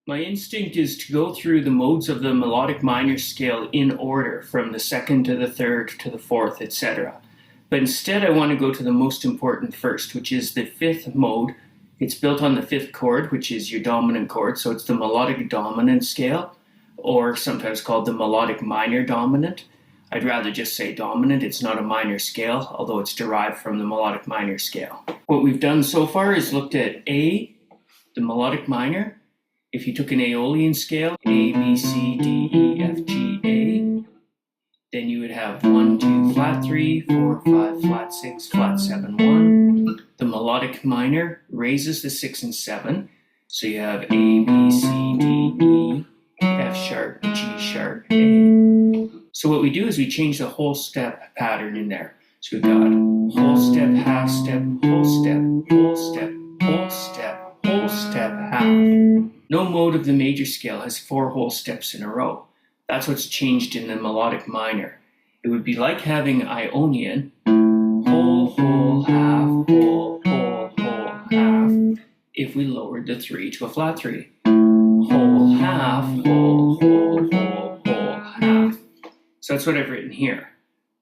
My instinct is to go through the modes of the melodic minor scale in order, from the second to the third to the fourth, etc. But instead I want to go to the most important first, which is the fifth mode. It's built on the fifth chord, which is your dominant chord, so it's the melodic dominant scale, or sometimes called the melodic minor dominant. I'd rather just say dominant. It's not a minor scale, although it's derived from the melodic minor scale. What we've done so far is looked at A, the melodic minor. If you took an Aeolian scale, A, B, C, D, E, F, G, A, then you would have 1, 2, flat 3, 4, 5, flat 6, flat 7, 1. The melodic minor raises the 6 and 7, so you have A, B, C, D, E, F sharp, G sharp, A. So what we do is we change the whole step pattern in there. So we've got whole step, half step, whole step, whole step, whole step, whole step, half. No mode of the major scale has 4 whole steps in a row. That's what's changed in the melodic minor. It would be like having Ionian, whole, whole, half, whole, whole, whole, half, if we lowered the 3 to a flat 3. Whole, half, whole, whole, whole, whole, half. So that's what I've written here.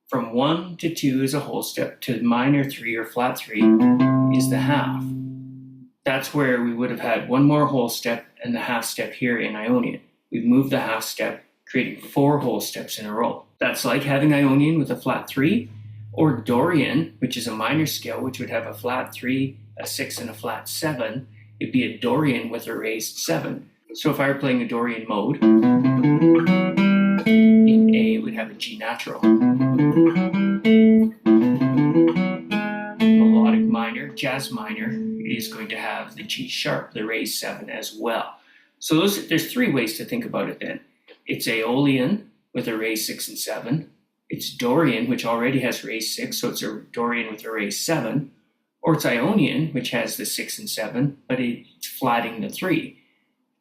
From 1 to 2 is a whole step, to minor 3 or flat 3 is the half. That's where we would have had one more whole step and the half step here in Ionian. We've moved the half step, creating 4 whole steps in a row. That's like having Ionian with a flat 3, or Dorian, which is a minor scale, which would have a flat 3, a 6, and a flat 7. It'd be a Dorian with a raised 7. So if I were playing a Dorian mode, in A it would have a G natural. Melodic minor, jazz minor, is going to have the G sharp, the raised 7 as well. So there's 3 ways to think about it then. It's Aeolian with a raised 6 and 7. It's Dorian, which already has raised 6, so it's a Dorian with a raised 7. Or it's Ionian, which has the 6 and 7, but it's flatting the 3.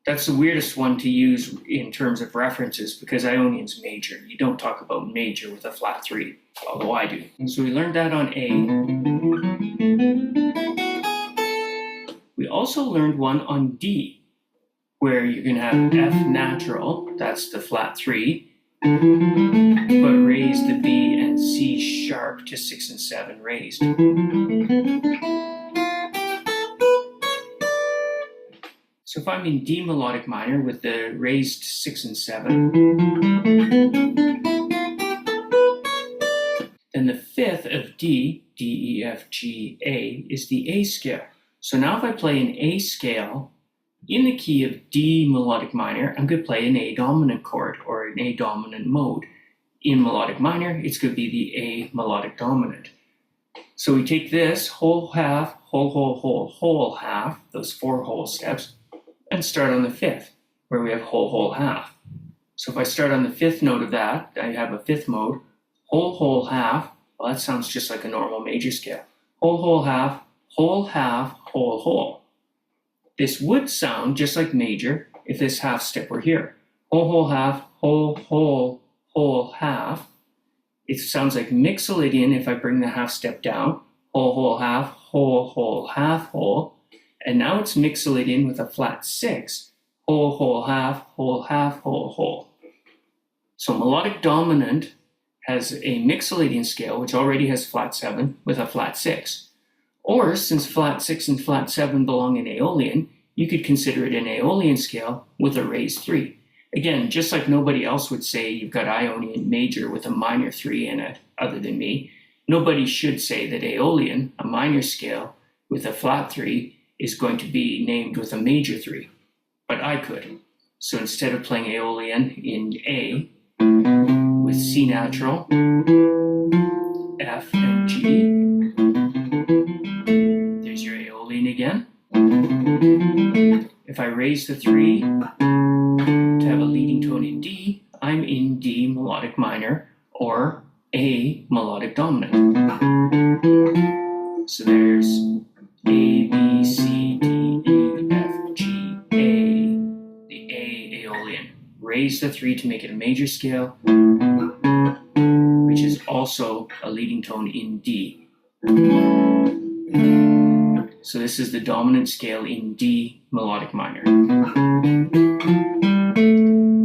That's the weirdest one to use in terms of references because Ionian's major. You don't talk about major with a flat 3, although I do. So we learned that on A. We also learned one on D, where you're going to have F natural, that's the flat 3, but raise the B and C sharp to 6 and 7 raised. So if I'm in D melodic minor with the raised 6 and 7, then the fifth of D, D, E, F, G, A, is the A scale. So now if I play an A scale in the key of D melodic minor, I'm going to play an A dominant chord or an A dominant mode. In melodic minor, it's going to be the A melodic dominant. So we take this whole half, whole, whole, whole, whole half, those 4 whole steps, and start on the fifth, where we have whole, whole, half. So if I start on the 5th note of that, I have a 5th mode, whole, whole, half. Well, that sounds just like a normal major scale. Whole, whole, half, whole, half, whole, whole. This would sound just like major if this half step were here. Whole, whole, half, whole, whole, whole, half. It sounds like mixolydian if I bring the half step down. Whole, whole, half, whole, half, whole. And now it's mixolydian with a flat 6. Whole, whole, half, whole, half, whole, whole. So melodic dominant has a mixolydian scale, which already has flat 7 with a flat 6. Or, since flat 6 and flat 7 belong in Aeolian, you could consider it an Aeolian scale with a raised 3. Again, just like nobody else would say you've got Ionian major with a minor 3 in it, other than me, nobody should say that Aeolian, a minor scale with a flat 3, is going to be named with a major 3. But I could. So instead of playing Aeolian in A, with C natural, F, and G, there's your Aeolian again. If I raise the 3 to have a leading tone in D, I'm in D melodic minor or A melodic dominant. So there's A, B, C, D, E, F, G, A, the A Aeolian. Raise the 3 to make it a major scale, which is also a leading tone in D. So this is the dominant scale in D melodic minor.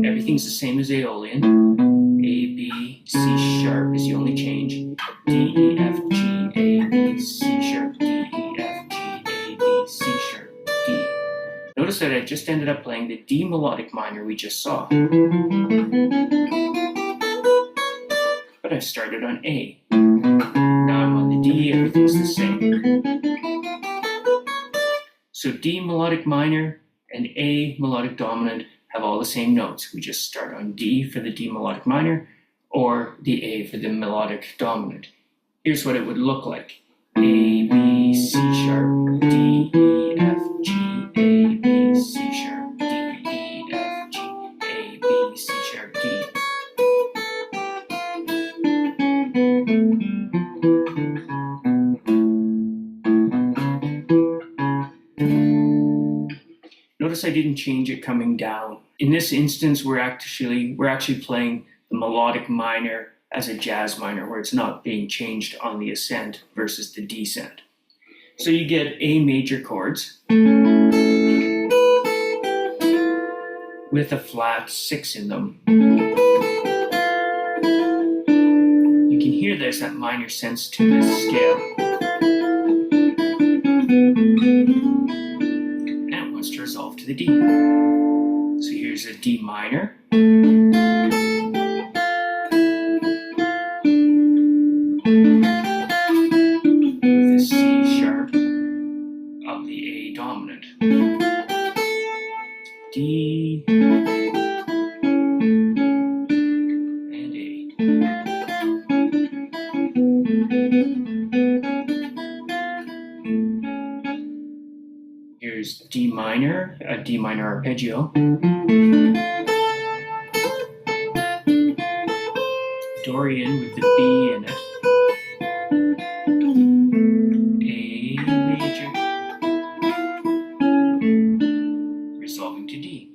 Everything's the same as Aeolian. A, B, C sharp is the only change. D, E, F, G, A, B, C sharp, D, E, F, G, A, B, C sharp, D. Notice that I just ended up playing the D melodic minor we just saw. But I started on A. Now I'm on the D, everything's the same. So D melodic minor and A melodic dominant have all the same notes. We just start on D for the D melodic minor or the A for the melodic dominant. Here's what it would look like. A, B, C sharp, D, E, F, G, A, B, C sharp, D, E, F, G, A, B, C sharp, D. Notice I didn't change it coming down. In this instance, we're actually playing the melodic minor as a jazz minor, where it's not being changed on the ascent versus the descent. So you get A major chords with a flat 6 in them. You can hear there's that minor sense to this scale. To resolve to the D. So here's a D minor. With a C sharp of the A dominant. D and A. Here's D minor, a D minor arpeggio. Dorian with the B in it. A major. Resolving to D.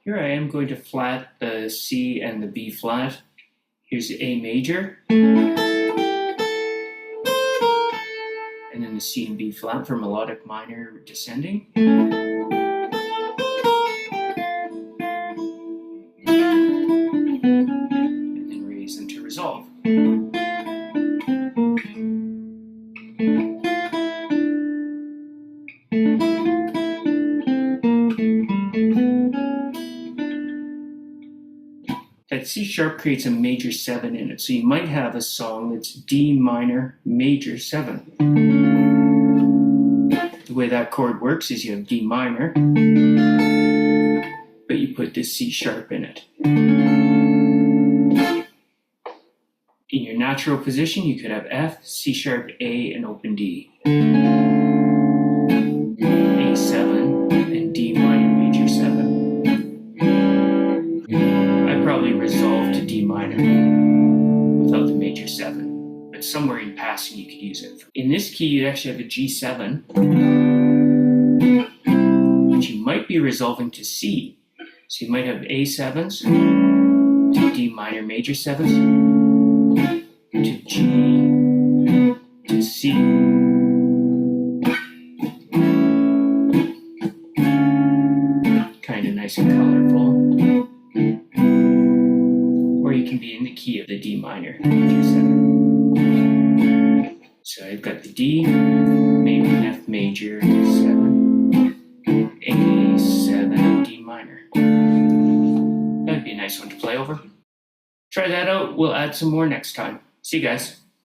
Here I am going to flat the C and the B flat. Here's the A major. And then the C and B flat for melodic minor descending. And then raise them to resolve. That C sharp creates a major 7 in it, so you might have a song that's D minor major 7. The way that chord works is you have D minor, but you put this C sharp in it. In your natural position, you could have F, C sharp, A, and open D. A7 and D minor major 7. Probably resolve to D minor without the major 7, but somewhere in passing you could use it. In this key, you'd actually have a G7, which you might be resolving to C. So you might have A7s to D minor major 7s to G to C. Kind of nice and colorful. Or you can be in the key of the D minor, major 7. So I've got the D, maybe an F major 7, A7, minor. That'd be a nice one to play over. Try that out. We'll add some more next time. See you guys.